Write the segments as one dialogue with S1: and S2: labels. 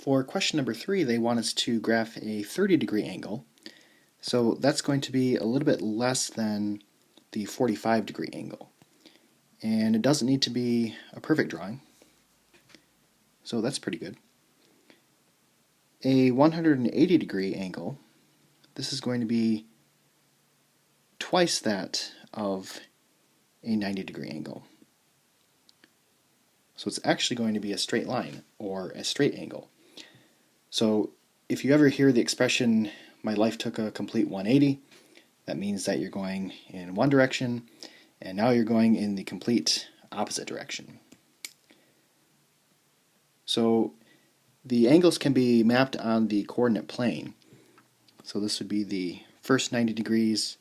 S1: For question number 3, they want us to graph a 30-degree angle. So that's going to be a little bit less than the 45-degree angle. And it doesn't need to be a perfect drawing. So that's pretty good. A 180-degree angle, this is going to be twice that of a 90-degree angle. So it's actually going to be a straight line, or a straight angle. So if you ever hear the expression, my life took a complete 180, that means that you're going in one direction, and now you're going in the complete opposite direction. So the angles can be mapped on the coordinate plane. So this would be the first 90 degrees,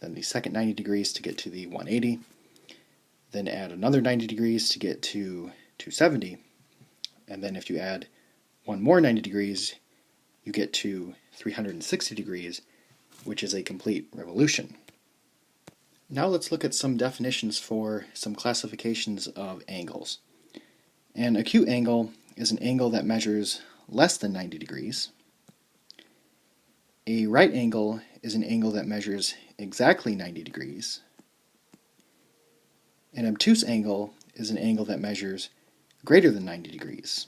S1: then the second 90 degrees to get to the 180, then add another 90 degrees to get to 270, and then if you add one more 90 degrees, you get to 360 degrees, which is a complete revolution. Now let's look at some definitions for some classifications of angles. An acute angle is an angle that measures less than 90 degrees. A right angle is an angle that measures exactly 90 degrees. An obtuse angle is an angle that measures greater than 90 degrees.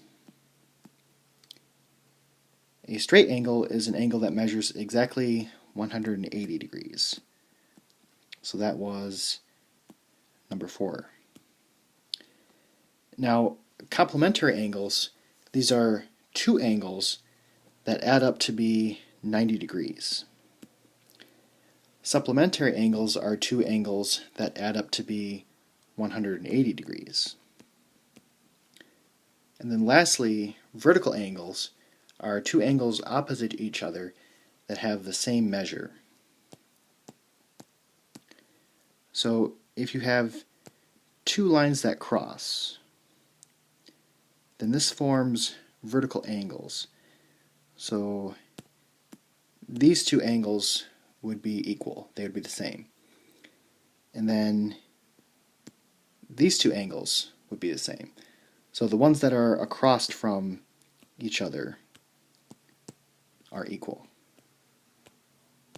S1: A straight angle is an angle that measures exactly 180 degrees. So that was number 4. Now, complementary angles, these are two angles that add up to be 90 degrees. Supplementary angles are two angles that add up to be 180 degrees. And then lastly, vertical angles are two angles opposite each other that have the same measure. So if you have two lines that cross, then this forms vertical angles. So these two angles would be equal, they would be the same. And then these two angles would be the same. So the ones that are across from each other are equal.